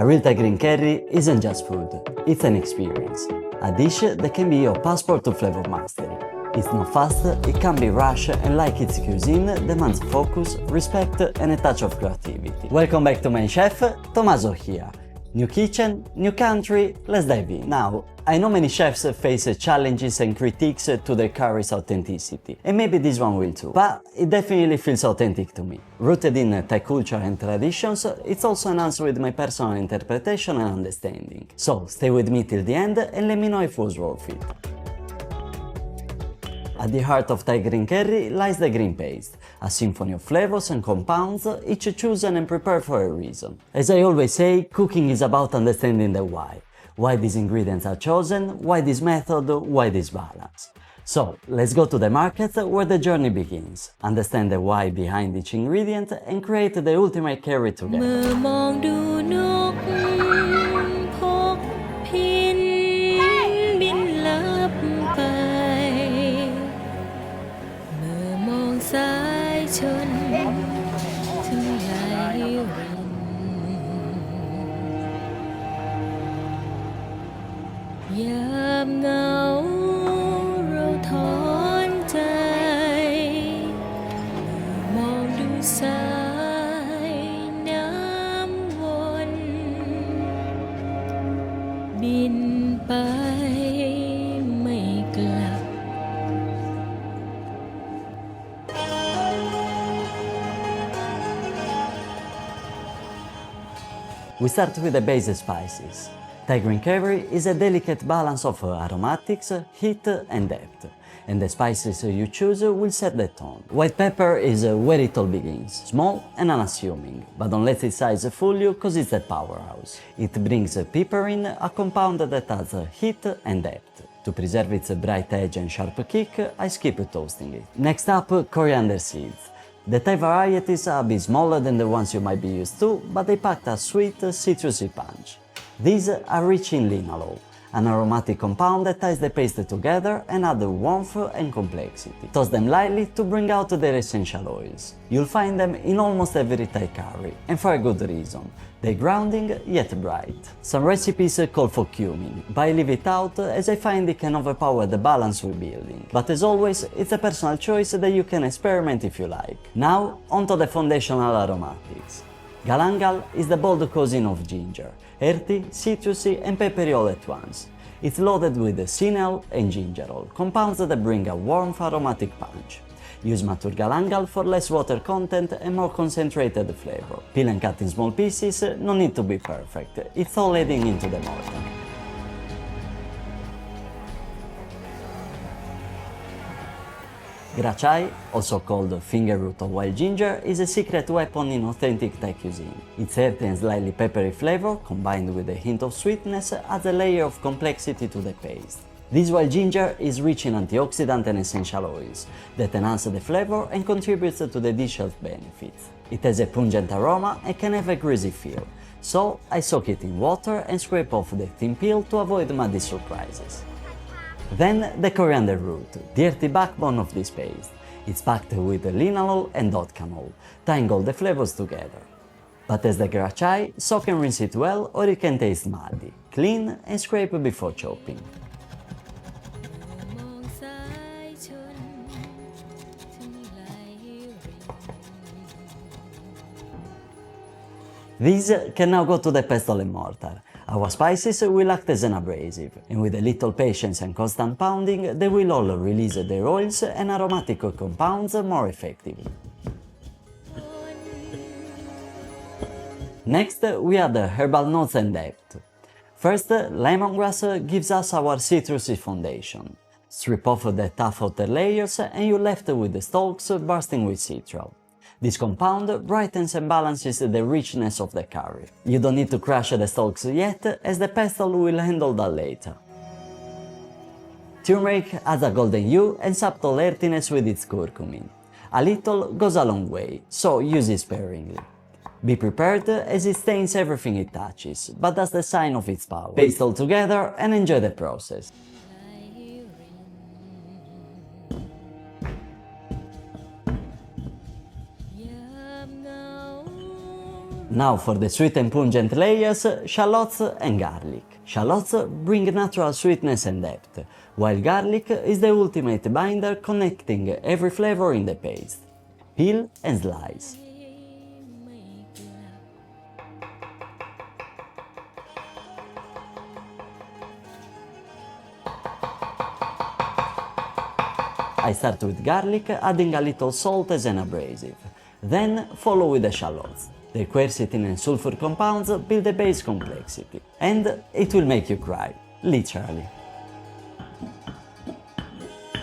A real Thai green curry isn't just food, it's an experience. A dish that can be your passport to flavor mastery. It's not fast, it can be rushed, and like its cuisine, demands focus, respect, and a touch of creativity. Welcome back to MENSCH, Tomaso here. New kitchen, new country, let's dive in. Now, I know many chefs face challenges and critiques to their curry's authenticity, and maybe this one will too, but it definitely feels authentic to me. Rooted in Thai culture and traditions, it's also enhanced with my personal interpretation and understanding. So stay with me till the end and let me know if it was worth it. At the heart of Thai green curry lies the green paste, a symphony of flavors and compounds, each chosen and prepared for a reason. As I always say, cooking is about understanding the why. Why these ingredients are chosen, why this method, why this balance. So, let's go to the market where the journey begins, understand the why behind each ingredient and create the ultimate curry together. We start with the basic spices. Thai green curry is a delicate balance of aromatics, heat and depth, and the spices you choose will set the tone. White pepper is where it all begins, small and unassuming, but don't let its size fool you cause it's a powerhouse. It brings piperin, a compound that adds heat and depth. To preserve its bright edge and sharp kick, I skip toasting it. Next up, coriander seeds. The Thai varieties are a bit smaller than the ones you might be used to, but they pack a sweet, citrusy punch. These are rich in linalool, an aromatic compound that ties the paste together and adds warmth and complexity. Toast them lightly to bring out their essential oils. You'll find them in almost every Thai curry, and for a good reason. They're grounding yet bright. Some recipes call for cumin, but I leave it out as I find it can overpower the balance we're building. But as always, it's a personal choice that you can experiment if you like. Now, onto the foundational aromatics. Galangal is the bold cousin of ginger, earthy, citrusy and peppery all at once. It's loaded with cineol and gingerol, compounds that bring a warm aromatic punch. Use mature galangal for less water content and more concentrated flavor. Peel and cut in small pieces, no need to be perfect, it's all heading into the mortar. Grachai, also called finger root of wild ginger, is a secret weapon in authentic Thai cuisine. Its earthy and slightly peppery flavor, combined with a hint of sweetness, adds a layer of complexity to the paste. This wild ginger is rich in antioxidant and essential oils that enhance the flavor and contributes to the dish health benefits. It has a pungent aroma and can have a greasy feel, so I soak it in water and scrape off the thin peel to avoid muddy surprises. Then the coriander root, the earthy backbone of this paste. It's packed with linalool and dotcanol, tying all the flavors together. But as the grachai, soak and rinse it well or it can taste muddy. Clean and scrape before chopping. These can now go to the pestle and mortar. Our spices will act as an abrasive, and with a little patience and constant pounding, they will all release their oils and aromatic compounds more effectively. Next, we add herbal notes and depth. First, lemongrass gives us our citrusy foundation. Strip off the tough outer layers and you're left with the stalks bursting with citral. This compound brightens and balances the richness of the curry. You don't need to crush the stalks yet, as the pestle will handle that later. Turmeric adds a golden hue and subtle earthiness with its curcumin. A little goes a long way, so use it sparingly. Be prepared as it stains everything it touches, but that's the sign of its power. Paste all together and enjoy the process. Now for the sweet and pungent layers, shallots and garlic. Shallots bring natural sweetness and depth, while garlic is the ultimate binder connecting every flavor in the paste. Peel and slice. I start with garlic, adding a little salt as an abrasive. Then follow with the shallots. The quercetin and sulfur compounds build the base complexity, and it will make you cry, literally.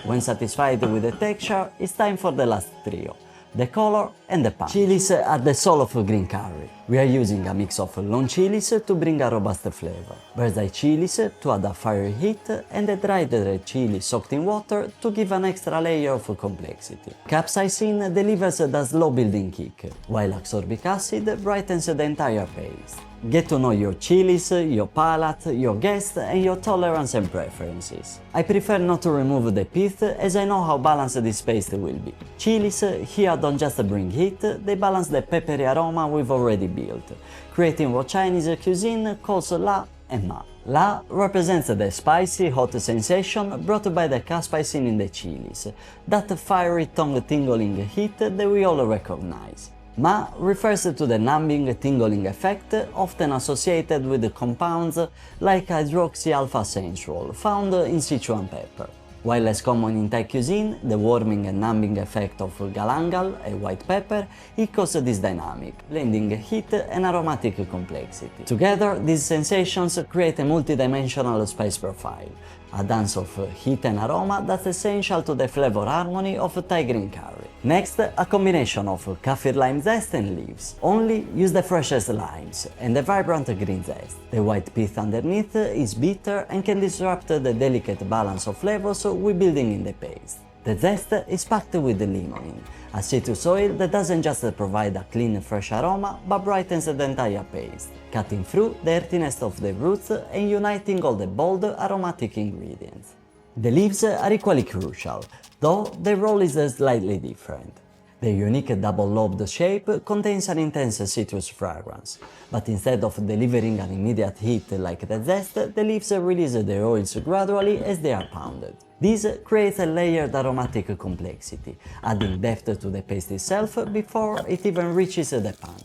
When satisfied with the texture, it's time for the last trio: the color and the punch. Chilies are the soul of green curry. We are using a mix of long chilies to bring a robust flavor, bird's-eye chilies to add a fiery heat, and the dried red chili soaked in water to give an extra layer of complexity. Capsaicin delivers the slow building kick, while ascorbic acid brightens the entire paste. Get to know your chilies, your palate, your guests, and your tolerance and preferences. I prefer not to remove the pith, as I know how balanced this paste will be. Chilies here don't just bring heat, they balance the peppery aroma we've already built, creating what Chinese cuisine calls la and ma. La represents the spicy, hot sensation brought by the capsaicin in the chilies, that fiery tongue-tingling heat that we all recognize. Ma refers to the numbing, tingling effect often associated with the compounds like hydroxy-alpha-sensual found in Sichuan pepper. While less common in Thai cuisine, the warming and numbing effect of galangal, a white pepper, echoes this dynamic, blending heat and aromatic complexity. Together, these sensations create a multidimensional spice profile, a dance of heat and aroma that's essential to the flavor harmony of Thai green curry. Next, a combination of kaffir lime zest and leaves. Only use the freshest limes and the vibrant green zest. The white pith underneath is bitter and can disrupt the delicate balance of flavors we're building in the paste. The zest is packed with limonene, a citrus oil that doesn't just provide a clean, fresh aroma, but brightens the entire paste, cutting through the earthiness of the roots and uniting all the bold, aromatic ingredients. The leaves are equally crucial, though their role is slightly different. The unique double-lobed shape contains an intense citrus fragrance, but instead of delivering an immediate heat like the zest, the leaves release their oils gradually as they are pounded. This creates a layered aromatic complexity, adding depth to the paste itself before it even reaches the pan.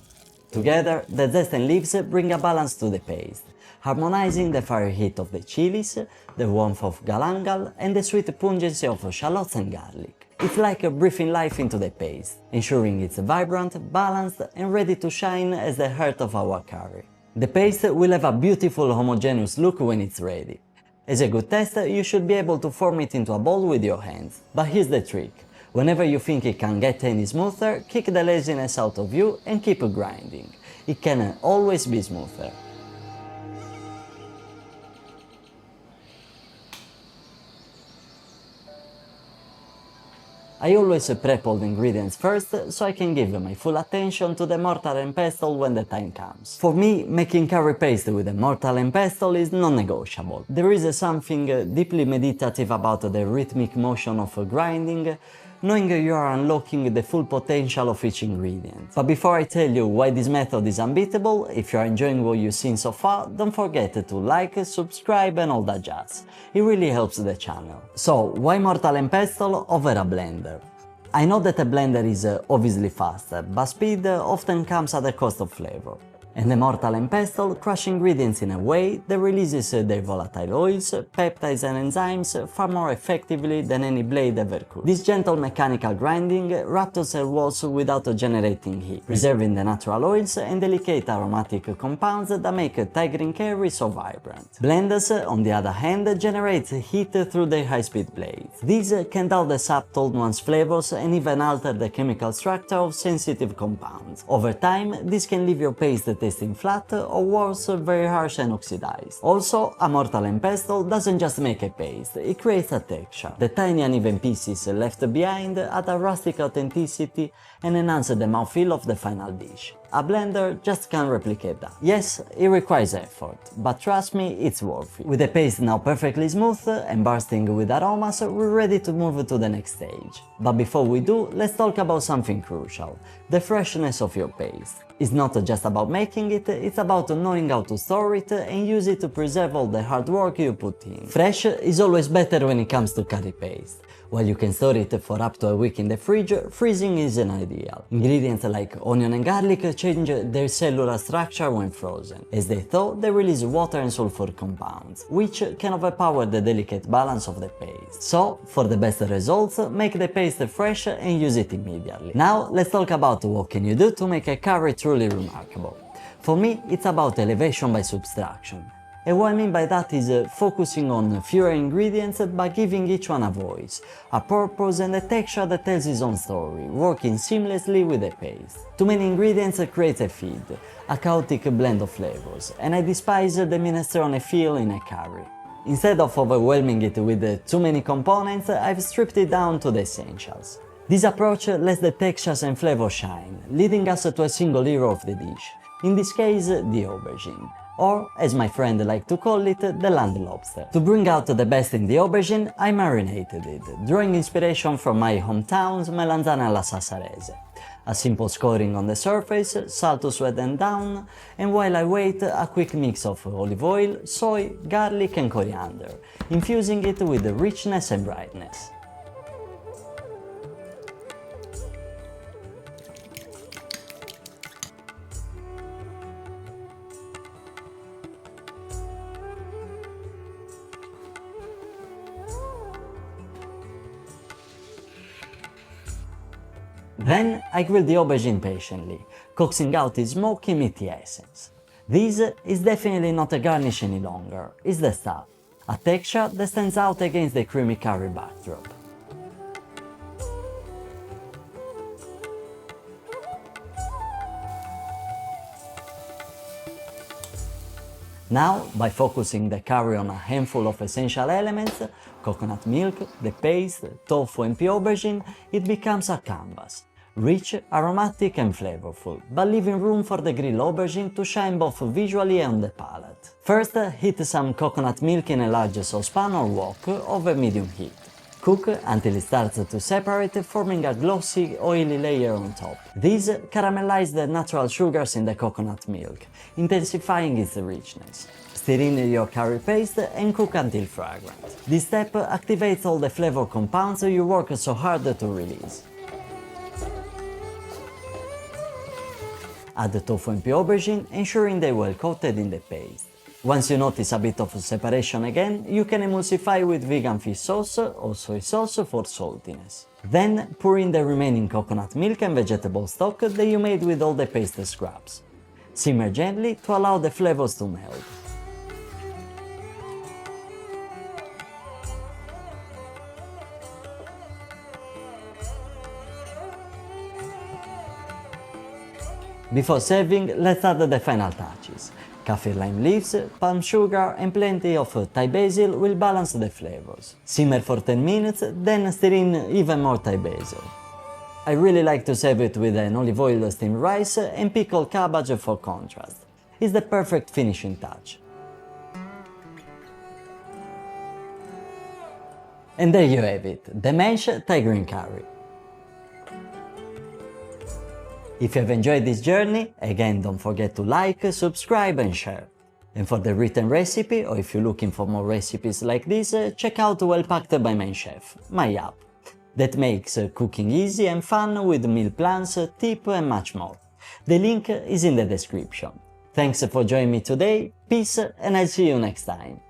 Together, the zest and leaves bring a balance to the paste, harmonizing the fiery heat of the chilies, the warmth of galangal, and the sweet pungency of shallots and garlic. It's like breathing life into the paste, ensuring it's vibrant, balanced, and ready to shine as the heart of our curry. The paste will have a beautiful homogeneous look when it's ready. As a good tester, you should be able to form it into a ball with your hands. But here's the trick. Whenever you think it can't get any smoother, kick the laziness out of you and keep grinding. It can always be smoother. I always prep all the ingredients first, so I can give my full attention to the mortar and pestle when the time comes. For me, making curry paste with a mortar and pestle is non-negotiable. There is something deeply meditative about the rhythmic motion of grinding, knowing you are unlocking the full potential of each ingredient. But before I tell you why this method is unbeatable, if you are enjoying what you've seen so far, don't forget to like, subscribe and all that jazz. It really helps the channel. So, why mortar and pestle over a blender? I know that a blender is obviously faster, but speed often comes at the cost of flavor. And the mortar and pestle crush ingredients in a way that releases their volatile oils, peptides and enzymes far more effectively than any blade ever could. This gentle mechanical grinding rattles their walls without generating heat, preserving the natural oils and delicate aromatic compounds that make Thai green curry so vibrant. Blenders, on the other hand, generate heat through their high-speed blades. These can dull the subtle nuanced flavors and even alter the chemical structure of sensitive compounds. Over time, this can leave your paste tasting flat or worse, very harsh and oxidized. Also, a mortar and pestle doesn't just make a paste, it creates a texture. The tiny uneven pieces left behind add a rustic authenticity and enhance the mouthfeel of the final dish. a blender just can't replicate that. Yes, it requires effort, but trust me, it's worth it. With the paste now perfectly smooth and bursting with aromas, we're ready to move to the next stage. But before we do, let's talk about something crucial: the freshness of your paste. It's not just about making it, it's about knowing how to store it and use it to preserve all the hard work you put in. Fresh is always better when it comes to curry paste. While you can store it for up to a week in the fridge, freezing isn't ideal. Ingredients like onion and garlic change their cellular structure when frozen. As they thaw, they release water and sulfur compounds, which can overpower the delicate balance of the paste. So, for the best results, make the paste fresh and use it immediately. Now, let's talk about what can you do to make a curry truly remarkable. For me, it's about elevation by subtraction. And what I mean by that is focusing on fewer ingredients but giving each one a voice, a purpose and a texture that tells its own story, working seamlessly with the paste. Too many ingredients create a feed, a chaotic blend of flavors, and I despise the minestrone feel in a curry. Instead of overwhelming it with too many components, I've stripped it down to the essentials. This approach lets the textures and flavors shine, leading us to a single hero of the dish, in this case the aubergine. Or, as my friend liked to call it, the land lobster. To bring out the best in the aubergine, I marinated it, drawing inspiration from my hometown's melanzane alla sassarese. A simple scoring on the surface, salt to sweeten down, and while I wait, a quick mix of olive oil, soy, garlic and coriander, infusing it with richness and brightness. Then I grill the aubergine patiently, coaxing out its smoky, meaty essence. This is definitely not a garnish any longer, it's the stuff, a texture that stands out against the creamy curry backdrop. Now, by focusing the curry on a handful of essential elements, coconut milk, the paste, tofu and pea aubergine, it becomes a canvas. Rich, aromatic and flavorful, but leaving room for the grilled aubergine to shine both visually and on the palate. First, heat some coconut milk in a large saucepan or wok over medium heat. Cook until it starts to separate, forming a glossy, oily layer on top. This caramelizes the natural sugars in the coconut milk, intensifying its richness. Stir in your curry paste and cook until fragrant. This step activates all the flavor compounds you work so hard to release. Add the tofu and pea aubergine, ensuring they well coated in the paste. Once you notice a bit of separation again, you can emulsify with vegan fish sauce or soy sauce for saltiness. Then pour in the remaining coconut milk and vegetable stock that you made with all the paste scraps. Simmer gently to allow the flavors to meld. Before serving, let's add the final touches. Kaffir lime leaves, palm sugar and plenty of Thai basil will balance the flavors. Simmer for 10 minutes, then stir in even more Thai basil. I really like to serve it with an olive oil steamed rice and pickled cabbage for contrast. It's the perfect finishing touch. And there you have it, the MENSCH Thai green curry. If you have enjoyed this journey, again don't forget to like, subscribe and share. And for the written recipe, or if you're looking for more recipes like this, check out Well Packed by MENSCH, my app, that makes cooking easy and fun with meal plans, tips and much more. The link is in the description. Thanks for joining me today, peace and I'll see you next time.